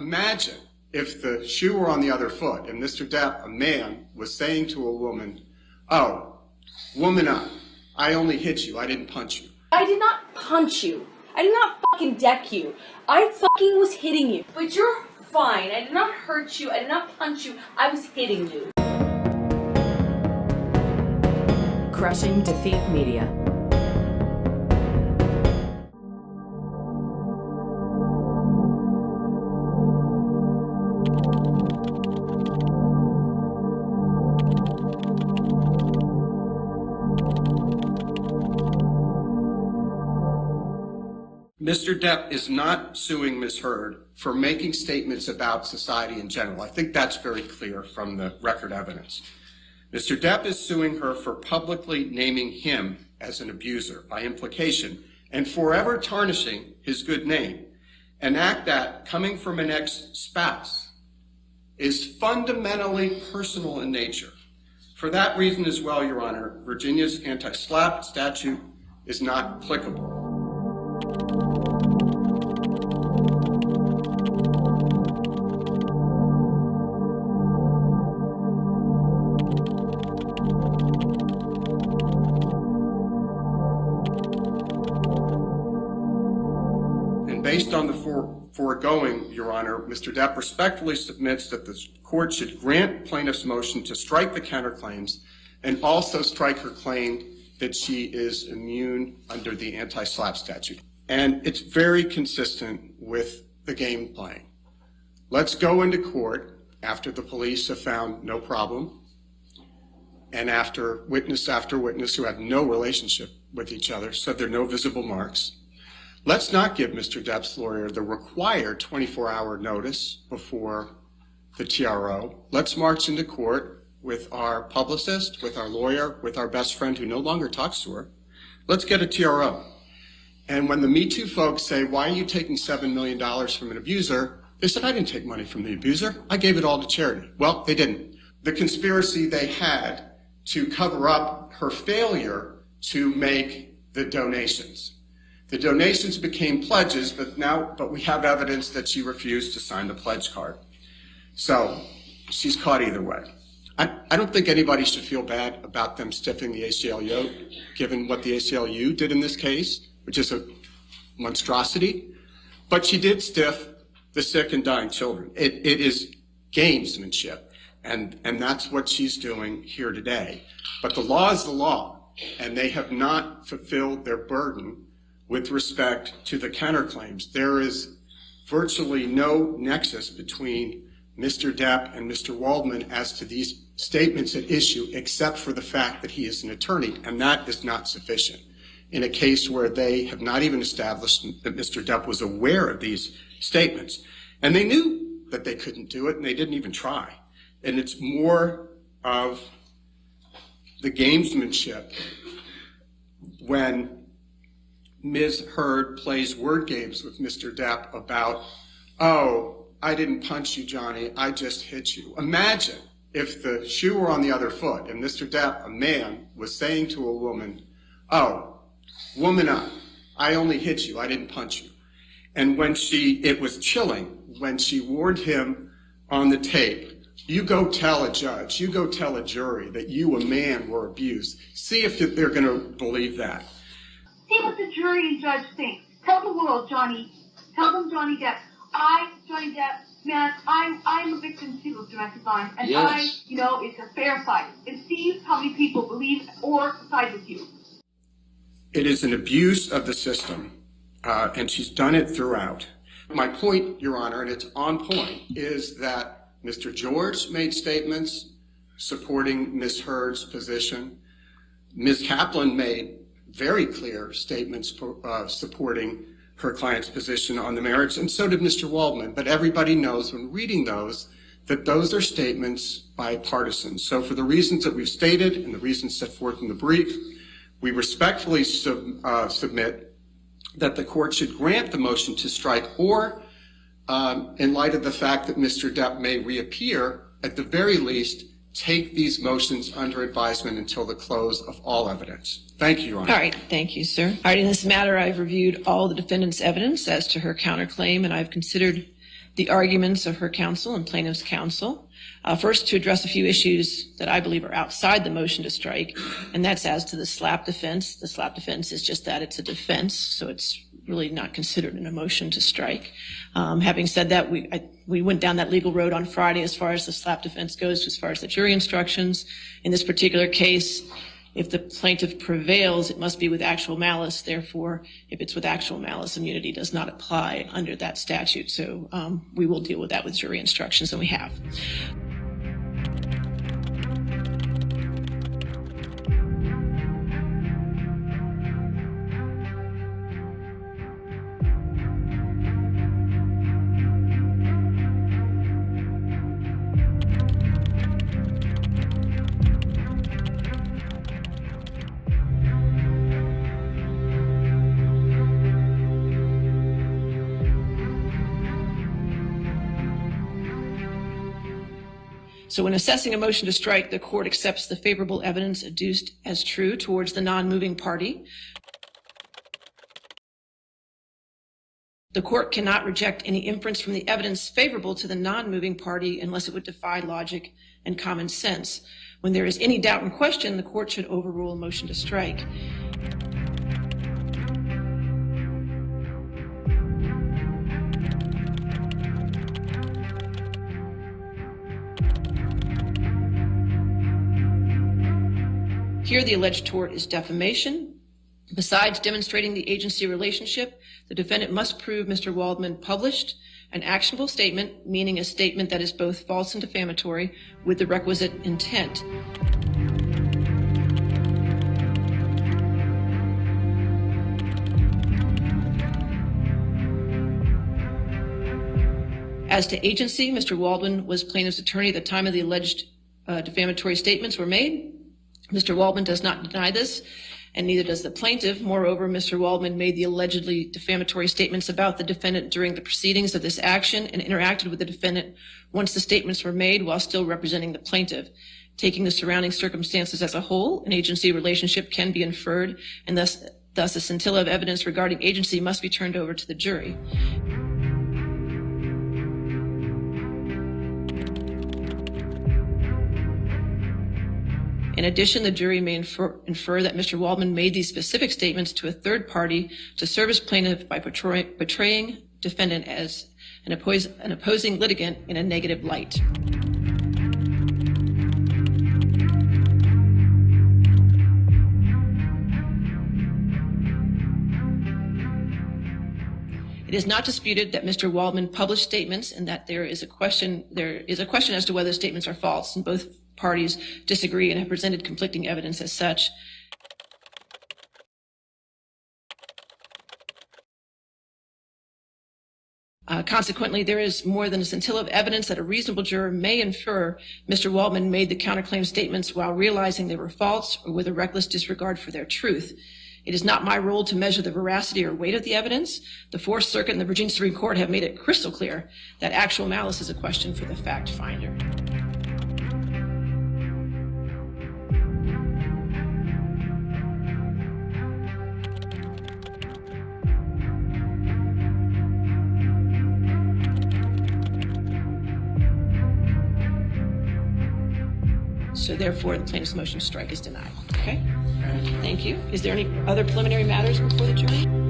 Imagine if the shoe were on the other foot and Mr. Depp, a man, was saying to a woman, "Oh, woman up. I only hit you. I didn't punch you." I did not punch you. I did not fucking deck you. I fucking was hitting you. But you're fine. I did not hurt you. I did not punch you. I was hitting you. Crushing Defeat Media. Mr. Depp is not suing Ms. Heard for making statements about society in general. I think that's very clear from the record evidence. Mr. Depp is suing her for publicly naming him as an abuser by implication and forever tarnishing his good name, an act that, coming from an ex-spouse, is fundamentally personal in nature. For that reason as well, Your Honor, Virginia's anti-SLAPP statute is not applicable. Based on the foregoing, Your Honor, Mr. Depp respectfully submits that the court should grant plaintiff's motion to strike the counterclaims and also strike her claim that she is immune under the anti-SLAPP statute. And it's very consistent with the game playing. Let's go into court after the police have found no problem and after witness who had no relationship with each other said there are no visible marks. Let's not give Mr. Depp's lawyer the required 24-hour notice before the TRO. Let's march into court with our publicist, with our lawyer, with our best friend who no longer talks to her. Let's get a TRO. And when the Me Too folks say, "Why are you taking $7 million from an abuser?" they said, "I didn't take money from the abuser. I gave it all to charity." Well, they didn't. The conspiracy they had to cover up her failure to make the donations. The donations became pledges, but we have evidence that she refused to sign the pledge card. So she's caught either way. I don't think anybody should feel bad about them stiffing the ACLU, given what the ACLU did in this case, which is a monstrosity. But she did stiff the sick and dying children. It is gamesmanship, and that's what she's doing here today. But the law is the law, and they have not fulfilled their burden with respect to the counterclaims. There is virtually no nexus between Mr. Depp and Mr. Waldman as to these statements at issue, except for the fact that he is an attorney, and that is not sufficient in a case where they have not even established that Mr. Depp was aware of these statements. And they knew that they couldn't do it, and they didn't even try. And it's more of the gamesmanship when Ms. Heard plays word games with Mr. Depp about, "Oh, I didn't punch you, Johnny, I just hit you." Imagine if the shoe were on the other foot and Mr. Depp, a man, was saying to a woman, "Oh, woman up, I only hit you, I didn't punch you." And it was chilling when she warned him on the tape, "You go tell a judge, you go tell a jury that you, a man, were abused. See if they're going to believe that." See what the jury and judge think. Tell the world, Johnny. Tell them, Johnny Depp. Johnny Depp, man, I'm a victim too of domestic violence, and yes. It's a fair fight. And see how many people believe or side with you. It is an abuse of the system, and she's done it throughout. My point, Your Honor, and it's on point, is that Mr. George made statements supporting Ms. Heard's position. Ms. Kaplan made very clear statements supporting her client's position on the merits, and so did Mr. Waldman. But everybody knows when reading those that those are statements by partisans. So for the reasons that we've stated and the reasons set forth in the brief, we respectfully submit that the court should grant the motion to strike, or in light of the fact that Mr. Depp may reappear, at the very least, take these motions under advisement until the close of all evidence. Thank you, Your Honor. All right. Thank you, sir. All right. In this matter, I've reviewed all the defendant's evidence as to her counterclaim, and I've considered the arguments of her counsel and plaintiff's counsel. First, to address a few issues that I believe are outside the motion to strike, and that's as to the SLAPP defense. The SLAPP defense is just that, it's a defense, so it's really not considered in a motion to strike. Having said that, we went down that legal road on Friday as far as the SLAPP defense goes, as far as the jury instructions. In this particular case, if the plaintiff prevails, it must be with actual malice. Therefore, if it's with actual malice, immunity does not apply under that statute. So we will deal with that with jury instructions, and we have. So when assessing a motion to strike, the court accepts the favorable evidence adduced as true towards the non-moving party. The court cannot reject any inference from the evidence favorable to the non-moving party unless it would defy logic and common sense. When there is any doubt and question, the court should overrule a motion to strike. Here, the alleged tort is defamation. Besides demonstrating the agency relationship, the defendant must prove Mr. Waldman published an actionable statement, meaning a statement that is both false and defamatory, with the requisite intent. As to agency, Mr. Waldman was plaintiff's attorney at the time of the alleged defamatory statements were made. Mr. Waldman does not deny this, and neither does the plaintiff. Moreover, Mr. Waldman made the allegedly defamatory statements about the defendant during the proceedings of this action and interacted with the defendant once the statements were made while still representing the plaintiff. Taking the surrounding circumstances as a whole, an agency relationship can be inferred, and thus a scintilla of evidence regarding agency must be turned over to the jury. In addition, the jury may infer that Mr. Waldman made these specific statements to a third party to serve as plaintiff by portraying defendant as an opposing litigant in a negative light. It is not disputed that Mr. Waldman published statements and that there is a question as to whether statements are false, and both parties disagree and have presented conflicting evidence as such. Consequently, there is more than a scintilla of evidence that a reasonable juror may infer Mr. Waldman made the counterclaim statements while realizing they were false or with a reckless disregard for their truth. It is not my role to measure the veracity or weight of the evidence. The Fourth Circuit and the Virginia Supreme Court have made it crystal clear that actual malice is a question for the fact finder. So therefore, the plaintiff's motion to strike is denied. Okay? Thank you. Is there any other preliminary matters before the jury?